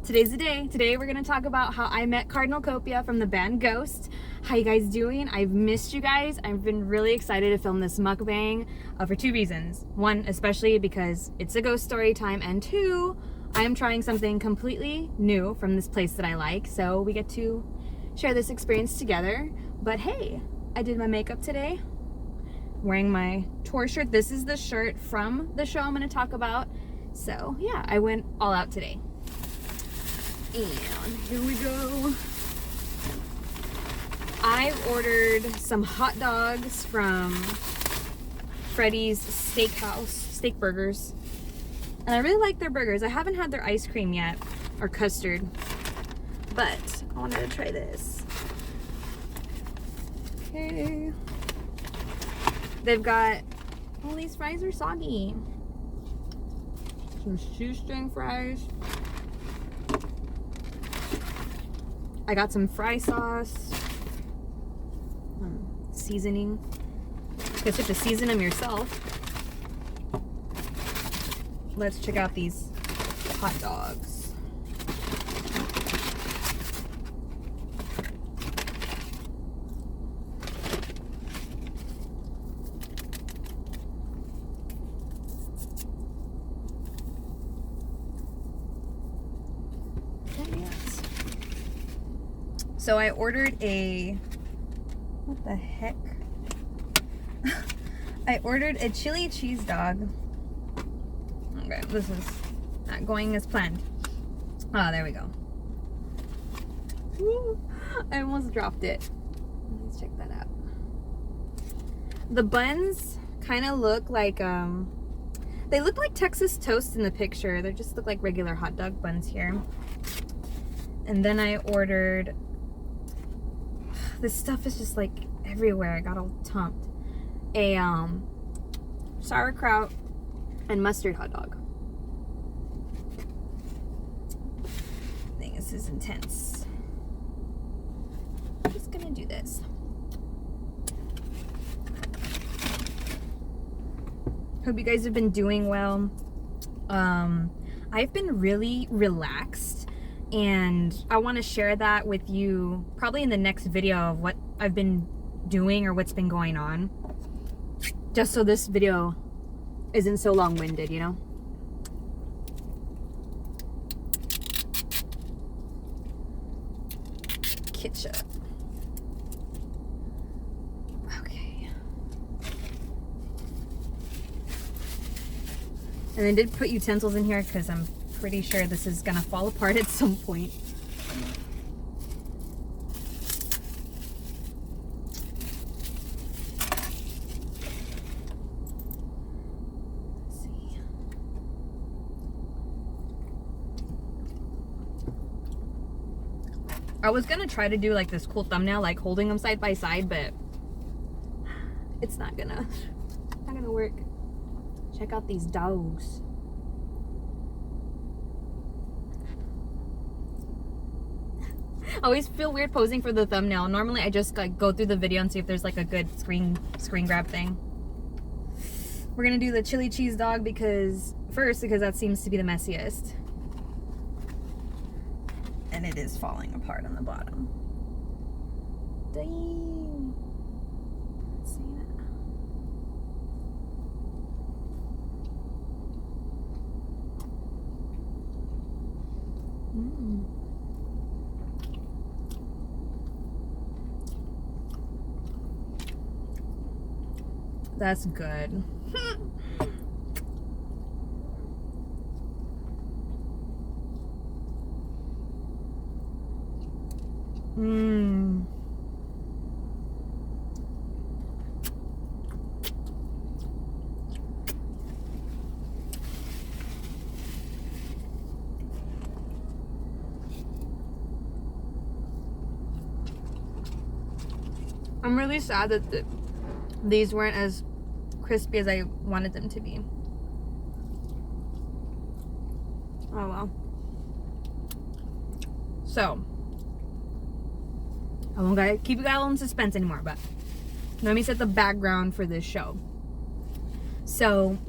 Today's the day. Today we're going to talk about how I met Cardinal Copia from the band Ghost. How you guys doing? I've missed you guys. I've been really excited to film this mukbang for two reasons. One, especially because it's a ghost story time, and two, I am trying something completely new from this place that I like, so we get to share this experience together. But hey, I did my makeup today. Wearing my tour shirt. This is the shirt from the show I'm going to talk about. So yeah, I went all out today. And here we go. I ordered some hot dogs from Freddy's steakburgers. And I really like their burgers. I haven't had their ice cream yet, or custard, but I wanted to try this. Okay. They've got, oh, these fries are soggy. Some shoestring fries. I got some fry sauce, seasoning. You guys have to season them yourself. Let's check out these hot dogs. So I ordered what the heck? I ordered a chili cheese dog. Okay, this is not going as planned. Oh, there we go. Woo, I almost dropped it. Let's check that out. The buns kind of look like, they look like Texas toast in the picture. They just look like regular hot dog buns here. And then I ordered, this stuff is just like everywhere. I got all tumped. A sauerkraut and mustard hot dog. I think this is intense. I'm just gonna do this. Hope you guys have been doing well. I've been really relaxed, and I want to share that with you probably in the next video of what I've been doing or what's been going on, just so this video isn't so long-winded, you know. Ketchup. Okay. And I did put utensils in here because I'm pretty sure this is gonna fall apart at some point. Let's see. I was gonna try to do like this cool thumbnail, like holding them side by side, but it's not gonna work. Check out these dogs. I always feel weird posing for the thumbnail. Normally I just like go through the video and see if there's like a good screen grab thing. We're gonna do the chili cheese dog because that seems to be the messiest. And it is falling apart on the bottom. Dang. Let's see that. That's good. I'm really sad that these weren't as crispy as I wanted them to be. Oh well. So, I won't keep you guys all in suspense anymore, but let me set the background for this show. So,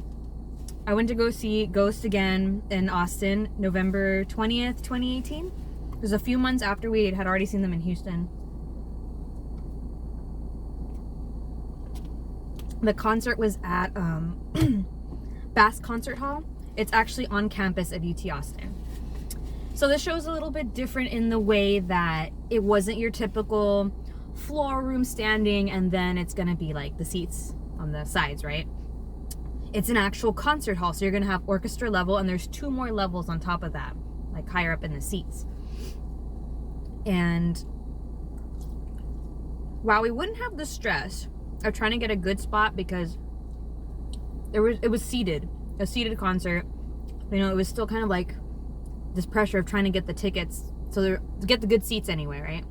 I went to go see Ghost again in Austin, November 20th, 2018. It was a few months after we had already seen them in Houston. The concert was at Bass Concert Hall. It's actually on campus of UT Austin. So this show is a little bit different in the way that it wasn't your typical floor room standing and then it's gonna be like the seats on the sides, right? It's an actual concert hall, so you're gonna have orchestra level and there's 2 more levels on top of that, like higher up in the seats. And while we wouldn't have the stress of trying to get a good spot because it was seated, a seated concert, you know, it was still kind of like this pressure of trying to get the tickets to get the good seats anyway, right?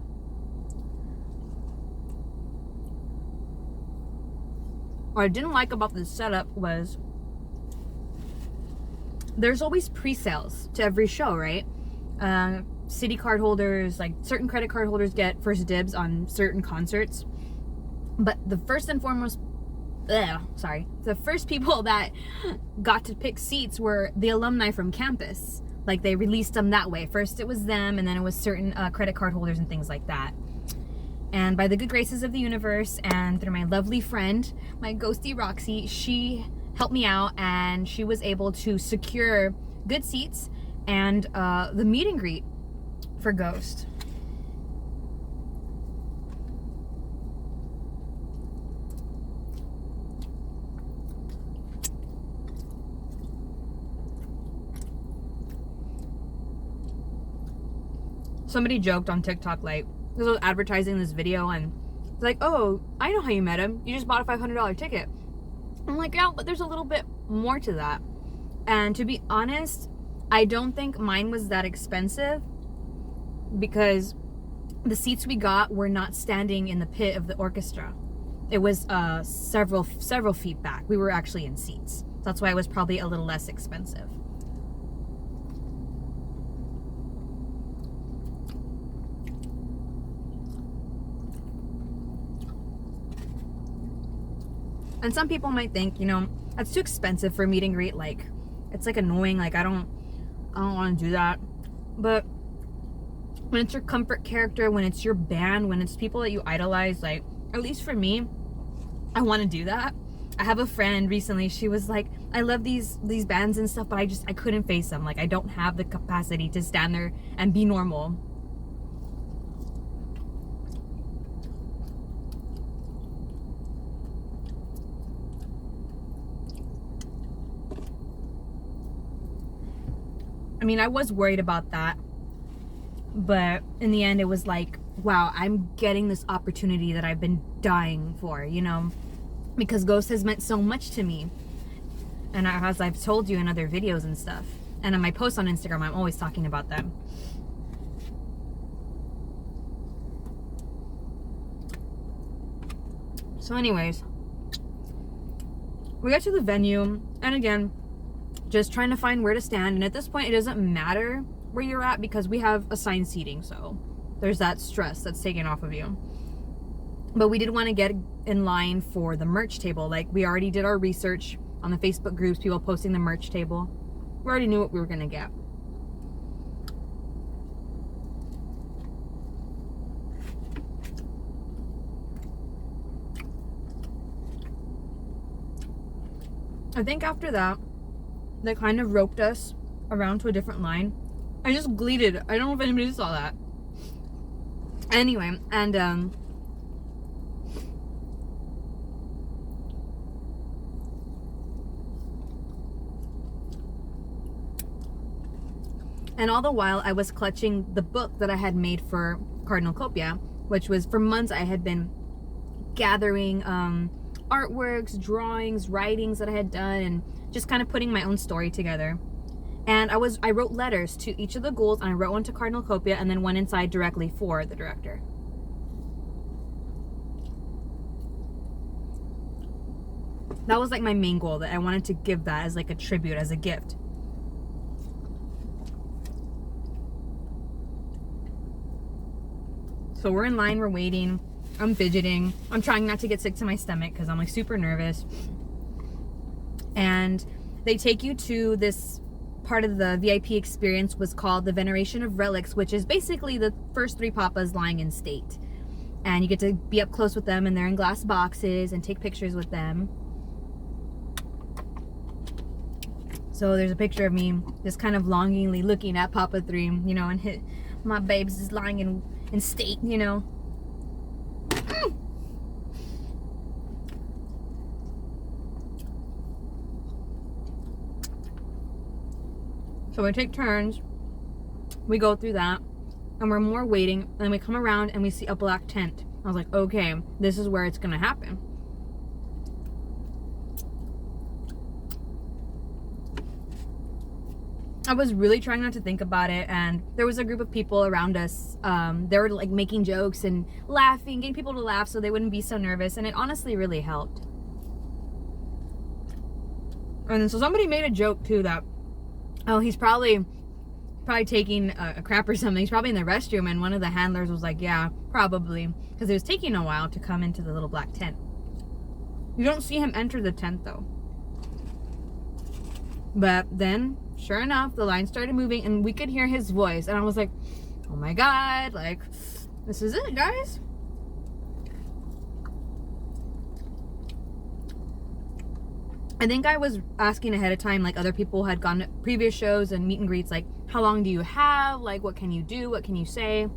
What I didn't like about this setup was there's always pre-sales to every show, right? City card holders, like certain credit card holders get first dibs on certain concerts. But the first and foremost, the first people that got to pick seats were the alumni from campus. Like they released them that way. First it was them, and then it was certain credit card holders and things like that. And by the good graces of the universe and through my lovely friend, my ghosty Roxy, she helped me out and she was able to secure good seats and the meet and greet for Ghost. Somebody joked on TikTok, like, because I was advertising this video, and it's like, oh, I know how you met him. You just bought a $500 ticket. I'm like, yeah, but there's a little bit more to that. And to be honest, I don't think mine was that expensive because the seats we got were not standing in the pit of the orchestra. It was several feet back. We were actually in seats. That's why it was probably a little less expensive. And some people might think, you know, that's too expensive for a meet and greet. Like, it's like annoying. Like, I don't want to do that. But when it's your comfort character, when it's your band, when it's people that you idolize, like, at least for me, I want to do that. I have a friend recently, she was like, I love these bands and stuff, but I couldn't face them. Like, I don't have the capacity to stand there and be normal. I mean, I was worried about that, but in the end it was like, wow, I'm getting this opportunity that I've been dying for, you know, because Ghost has meant so much to me. And as I've told you in other videos and stuff, and in my posts on Instagram, I'm always talking about them. So anyways, we got to the venue, and again, just trying to find where to stand. And at this point, it doesn't matter where you're at because we have assigned seating. So there's that stress that's taken off of you. But we did want to get in line for the merch table. Like, we already did our research on the Facebook groups, people posting the merch table. We already knew what we were going to get. I think after that, they kind of roped us around to a different line. I just gleated. I don't know if anybody saw that. Anyway, and all the while I was clutching the book that I had made for Cardinal Copia, which was, for months I had been gathering artworks, drawings, writings that I had done, and just kind of putting my own story together. And I wrote letters to each of the ghouls, and I wrote one to Cardinal Copia and then one inside directly for the director. That was like my main goal, that I wanted to give that as like a tribute, as a gift. So we're in line, we're waiting. I'm fidgeting. I'm trying not to get sick to my stomach because I'm like super nervous. And they take you to this part of the VIP experience was called the Veneration of Relics, which is basically the first 3 papas lying in state. And you get to be up close with them, and they're in glass boxes, and take pictures with them. So there's a picture of me just kind of longingly looking at Papa 3, you know, and my babes is lying in state, you know. So we take turns, we go through that, and we're more waiting, and then we come around and we see a black tent. I was like, okay, this is where it's gonna happen. I was really trying not to think about it, and there was a group of people around us. They were like making jokes and laughing, getting people to laugh so they wouldn't be so nervous, and it honestly really helped. And so somebody made a joke too that, oh, he's probably taking a crap or something. He's probably in the restroom, and one of the handlers was like, yeah, probably, because it was taking a while to come into the little black tent. You don't see him enter the tent though. But then, sure enough, the line started moving, and we could hear his voice, and I was like, oh my god, like, this is it, guys. I think I was asking ahead of time, like other people had gone to previous shows and meet and greets, like, how long do you have? Like, what can you do? What can you say? It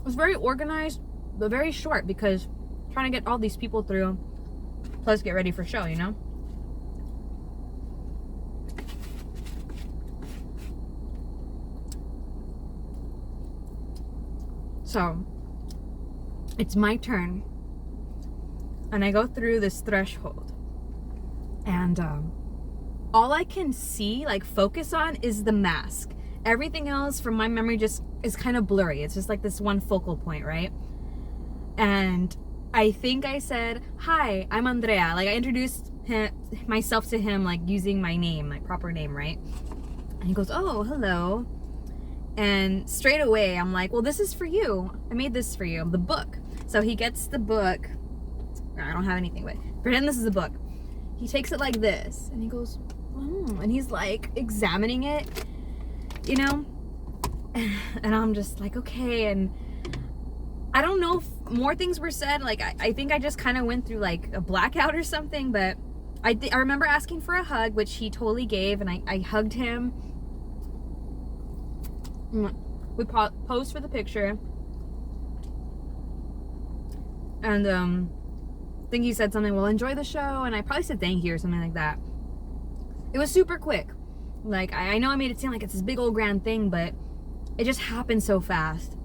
was very organized, but very short, because trying to get all these people through, plus get ready for show, you know? So, it's my turn, and I go through this threshold, and all I can see, like, focus on is the mask. Everything else from my memory just is kind of blurry. It's just like this one focal point, right? And I think I said, hi, I'm Andrea. Like, I introduced myself to him, like, using my name, my proper name, right? And he goes, oh, hello. And straight away, I'm like, well, this is for you. I made this for you, the book. So he gets the book. I don't have anything, but pretend this is a book. He takes it like this, and he goes, and he's like examining it, you know? And I'm just like, okay. And I don't know if more things were said. Like, I think I just kind of went through like a blackout or something, but I remember asking for a hug, which he totally gave, and I hugged him. We posed for the picture, and I think he said something, well, enjoy the show, and I probably said thank you or something like that. It was super quick. Like, I know I made it seem like it's this big old grand thing, but it just happened so fast.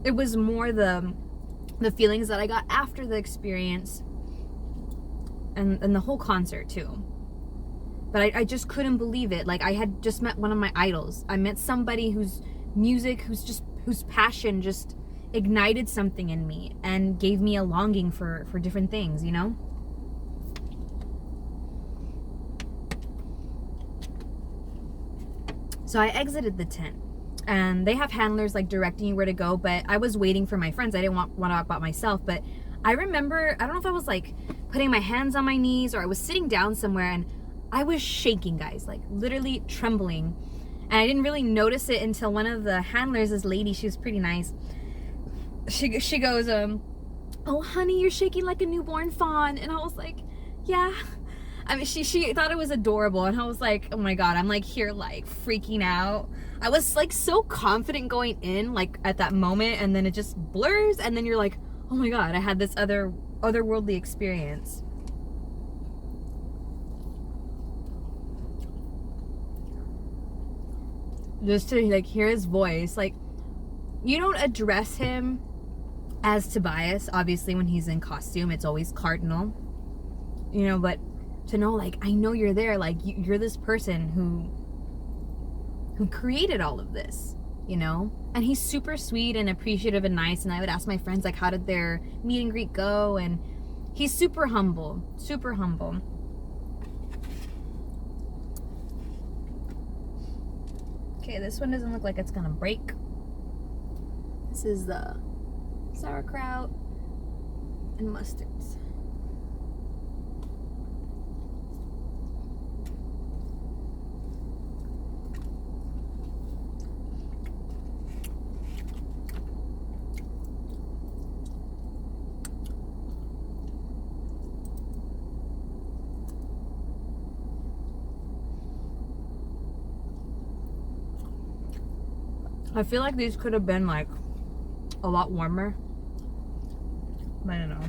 It was more the feelings that I got after the experience, and the whole concert too. But I just couldn't believe it. Like, I had just met one of my idols. I met somebody whose music, whose passion just ignited something in me and gave me a longing for different things, you know? So I exited the tent, and they have handlers like directing you where to go, but I was waiting for my friends. I didn't want to walk by myself, but I remember, I don't know if I was like putting my hands on my knees or I was sitting down somewhere, and I was shaking, guys, like literally trembling. And I didn't really notice it until one of the handlers, this lady, she was pretty nice. She goes, oh, honey, you're shaking like a newborn fawn. And I was like, yeah. I mean, she thought it was adorable. And I was like, oh my God, I'm like here, like freaking out. I was like so confident going in, like at that moment. And then it just blurs. And then you're like, oh my God, I had this otherworldly experience. Just to like hear his voice, like, you don't address him as Tobias. Obviously, when he's in costume, it's always Cardinal, you know, but to know, like, I know you're there, like, you're this person who created all of this, you know? And he's super sweet and appreciative and nice, and I would ask my friends, like, how did their meet and greet go? And he's super humble, super humble. Okay, this one doesn't look like it's gonna break. This is the sauerkraut and mustards. I feel like these could have been like a lot warmer. I don't know.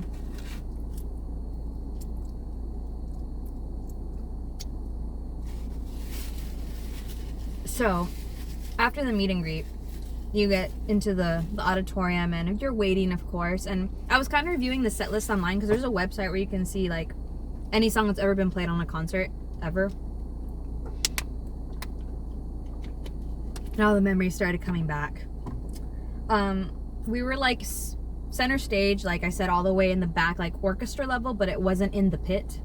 So, after the meet and greet, you get into the auditorium, and you're waiting, of course. And I was kind of reviewing the set list online because there's a website where you can see like any song that's ever been played on a concert ever. Now the memories started coming back. We were like center stage, like I said, all the way in the back, like orchestra level, but it wasn't in the pit.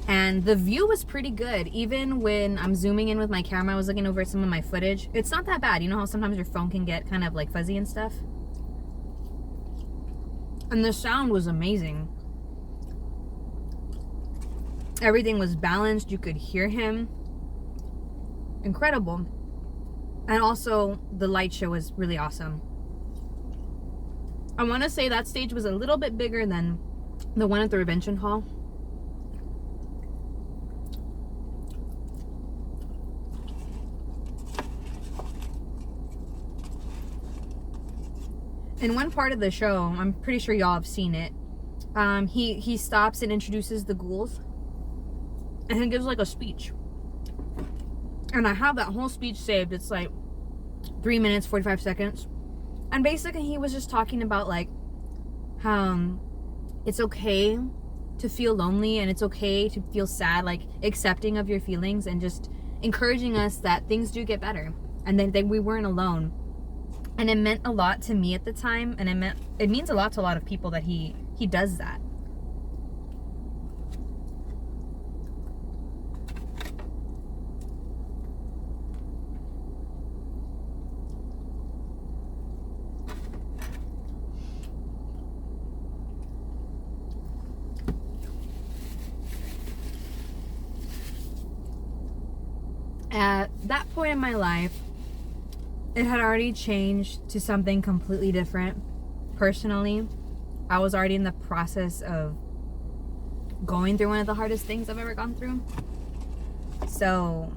And the view was pretty good. Even when I'm zooming in with my camera, I was looking over some of my footage. It's not that bad. You know how sometimes your phone can get kind of like fuzzy and stuff? And the sound was amazing. Everything was balanced. You could hear him. Incredible. And also, the light show was really awesome. I want to say that stage was a little bit bigger than the one at the Revention Hall. In one part of the show, I'm pretty sure y'all have seen it, he stops and introduces the ghouls, and he gives like a speech. And I have that whole speech saved. It's like 3 minutes, 45 seconds. And basically he was just talking about like how it's okay to feel lonely and it's okay to feel sad, like accepting of your feelings and just encouraging us that things do get better and that we weren't alone. And it meant a lot to me at the time, and it means a lot to a lot of people that he does that. At that point in my life, it had already changed to something completely different. Personally, I was already in the process of going through one of the hardest things I've ever gone through. So,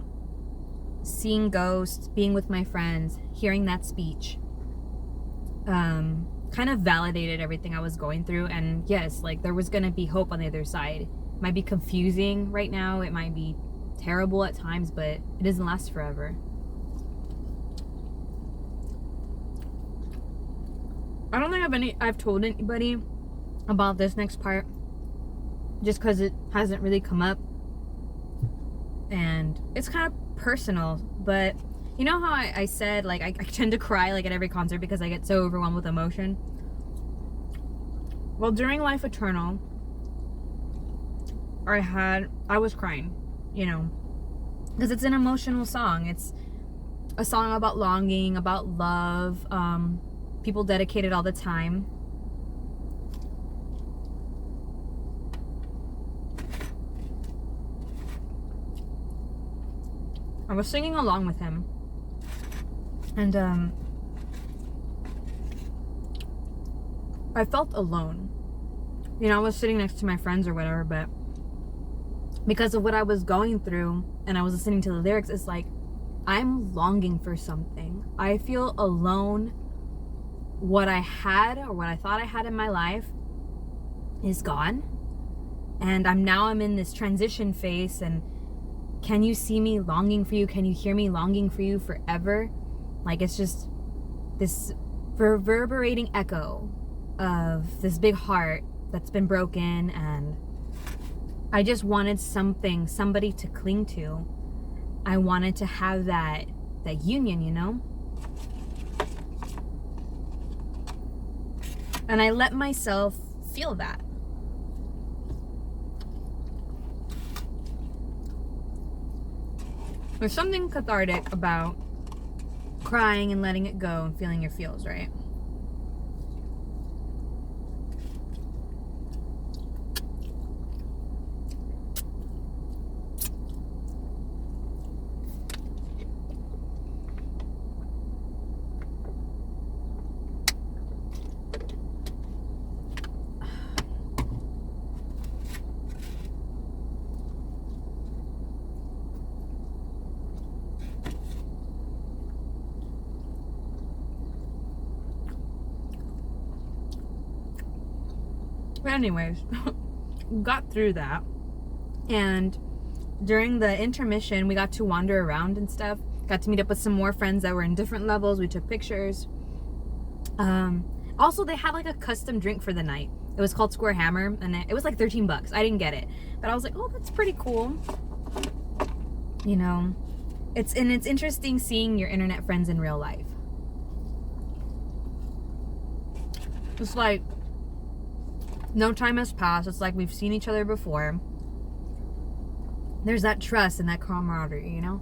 seeing ghosts, being with my friends, hearing that speech, kind of validated everything I was going through. And yes, like there was gonna be hope on the other side. It might be confusing right now, it might be terrible at times, but it doesn't last forever. I don't think I've told anybody about this next part just because it hasn't really come up and it's kind of personal. But you know how I said like I tend to cry like at every concert because I get so overwhelmed with emotion? Well, during Life Eternal, I was crying, you know, because it's an emotional song. It's a song about longing, about love, people dedicate it all the time. I was singing along with him, and I felt alone. You know, I was sitting next to my friends or whatever, but because of what I was going through and I was listening to the lyrics, it's like I'm longing for something. I feel alone. What I had or what I thought I had in my life is gone, and I'm in this transition phase. And can you see me longing for you? Can you hear me longing for you forever? Like it's just this reverberating echo of this big heart that's been broken, and I just wanted somebody to cling to. I wanted to have that union, you know? And I let myself feel that. There's something cathartic about crying and letting it go and feeling your feels, right? But anyways, got through that. And during the intermission, we got to wander around and stuff. Got to meet up with some more friends that were in different levels. We took pictures. Also, they had like a custom drink for the night. It was called Square Hammer, and it was like $13. I didn't get it, but I was like, oh, that's pretty cool. You know, it's interesting seeing your internet friends in real life. It's like no time has passed. It's like we've seen each other before. There's that trust and that camaraderie, you know?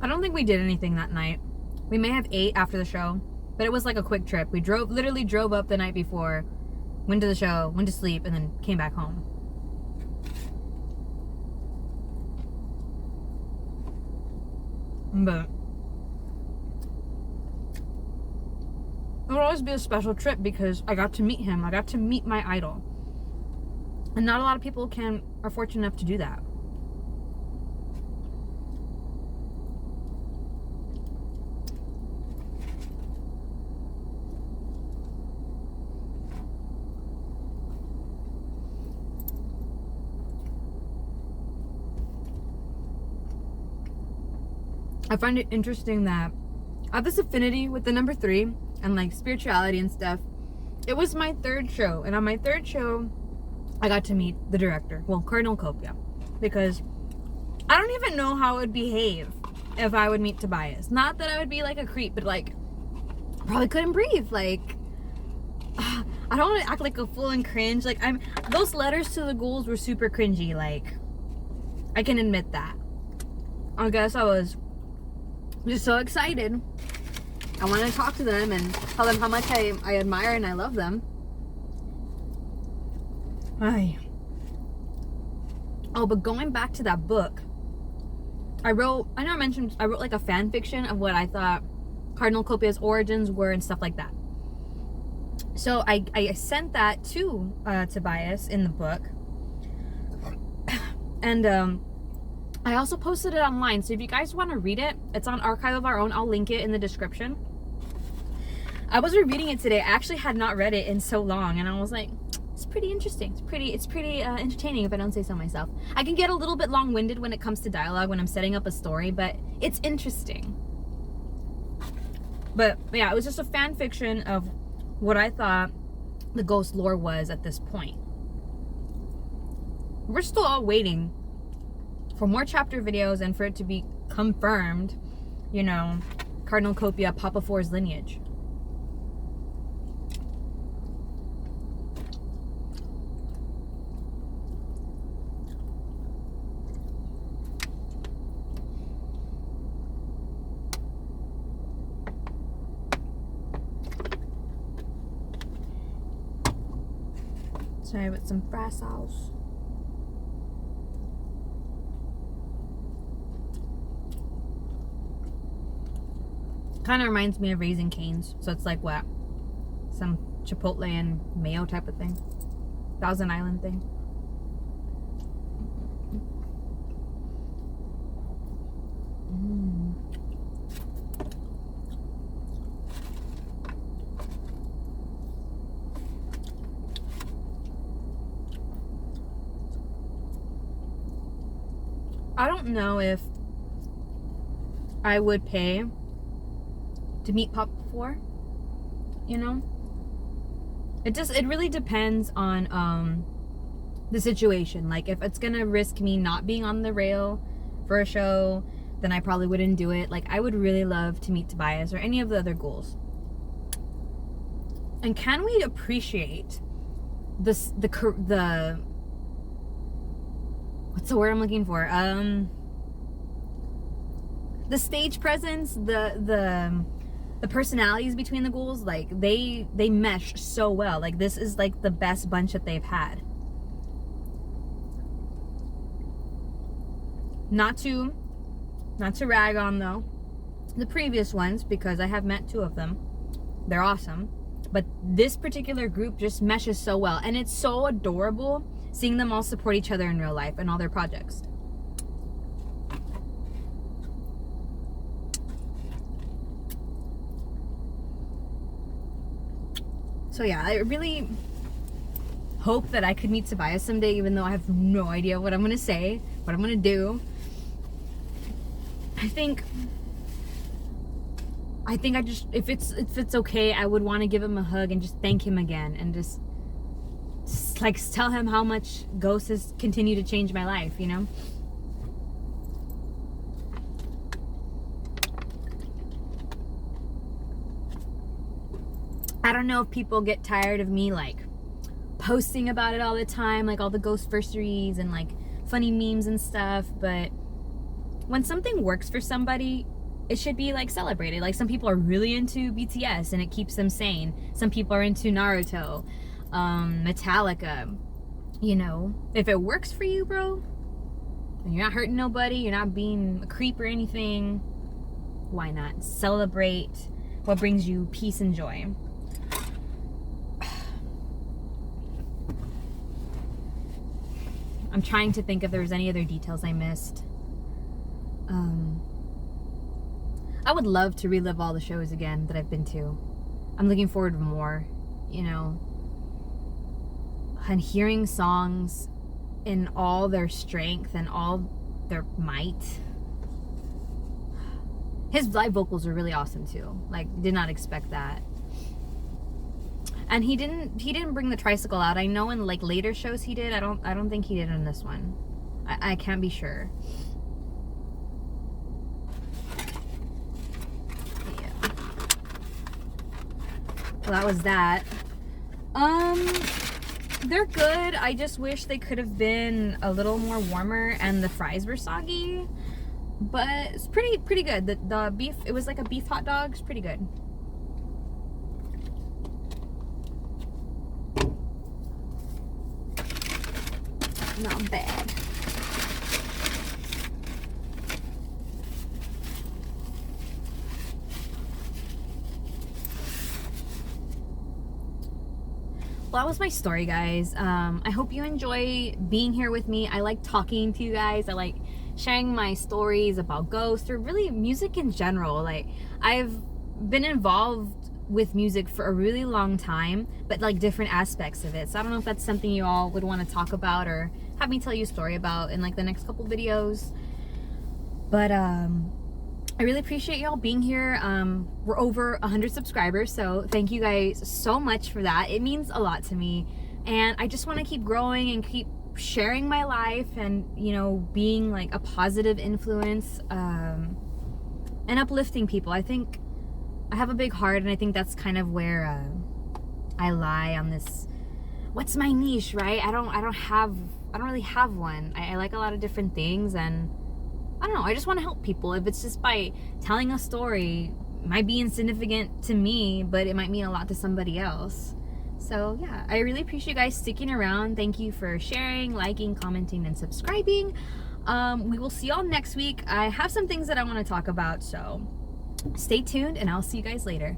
I don't think we did anything that night. We may have ate after the show, but it was like a quick trip. We literally drove up the night before, went to the show, went to sleep, and then came back home. But it will always be a special trip because I got to meet him. I got to meet my idol. And not a lot of people are fortunate enough to do that. I find it interesting that I have this affinity with the number 3 and like spirituality and stuff. It was my 3rd show, and on my 3rd show, I got to meet the director, well, Cardinal Copia, because I don't even know how I would behave if I would meet Tobias. Not that I would be like a creep, but like, I probably couldn't breathe. Like, I don't want to act like a fool and cringe. Like, those letters to the ghouls were super cringy. Like, I can admit that. I guess I was just so excited. I want to talk to them and tell them how much I admire and I love them. Oh, but going back to that book, I wrote like a fan fiction of what I thought Cardinal Copia's origins were and stuff like that. So I sent that to Tobias in the book. And I also posted it online, so if you guys want to read it, it's on Archive of Our Own. I'll link it in the description. I was rereading it today. I actually had not read it in so long, and I was like, it's pretty interesting. It's pretty entertaining, if I don't say so myself. I can get a little bit long-winded when it comes to dialogue when I'm setting up a story, but it's interesting. But yeah, it was just a fan fiction of what I thought the ghost lore was at this point. We're still all waiting for more chapter videos and for it to be confirmed, you know, Cardinal Copia, Papa 4's lineage. Sorry, with some brass sauce. Kind of reminds me of Raising Cane's, so it's like what, some Chipotle and mayo type of thing, Thousand Island thing. I don't know if I would pay to meet Pop 4, you know? It really depends on the situation. Like, if it's gonna risk me not being on the rail for a show, then I probably wouldn't do it. Like, I would really love to meet Tobias or any of the other ghouls. And can we appreciate the what's the word I'm looking for? The stage presence, the personalities between the ghouls, like they mesh so well. Like, this is like the best bunch that they've had. Not to rag on though the previous ones, because I have met 2 of them. They're awesome, but this particular group just meshes so well, and it's so adorable seeing them all support each other in real life and all their projects. So yeah, I really hope that I could meet Tobias someday, even though I have no idea what I'm gonna say, what I'm gonna do. I think I just, if it's okay, I would want to give him a hug and just thank him again, and just like tell him how much Ghost has continued to change my life, you know? I don't know if people get tired of me like posting about it all the time, like all the Ghostversaries and like funny memes and stuff, but when something works for somebody, it should be like celebrated. Like some people are really into BTS and it keeps them sane. Some people are into Naruto, Metallica. You know, if it works for you, bro, and you're not hurting nobody, you're not being a creep or anything, why not celebrate what brings you peace and joy? I'm trying to think if there's any other details I missed. I would love to relive all the shows again that I've been to. I'm looking forward to more, you know. And hearing songs in all their strength and all their might. His live vocals are really awesome too. Like, did not expect that. And he didn't bring the tricycle out. I know in like later shows he did. I don't think he did in this one. I can't be sure. Yeah. Well, that was that. They're good. I just wish they could have been a little more warmer and the fries were soggy. But it's pretty good. The beef, it was like a beef hot dog. It's pretty good. Not bad. Well, that was my story, guys. I hope you enjoy being here with me. I like talking to you guys. I like sharing my stories about ghosts, or really music in general. Like, I've been involved with music for a really long time, but like different aspects of it. So I don't know if that's something you all would want to talk about or have me tell you a story about in like the next couple videos. But I really appreciate y'all being here. We're over 100 subscribers, so thank you guys so much for that. It means a lot to me, and I just want to keep growing and keep sharing my life, and you know, being like a positive influence and uplifting people. I think I have a big heart, and I think that's kind of where I lie on this. What's my niche, right? I don't really have one. I like a lot of different things, and I don't know, I just want to help people. If it's just by telling a story, it might be insignificant to me, but it might mean a lot to somebody else. So yeah, I really appreciate you guys sticking around. Thank you for sharing, liking, commenting, and subscribing. We will see y'all next week. I have some things that I want to talk about, so stay tuned, and I'll see you guys later.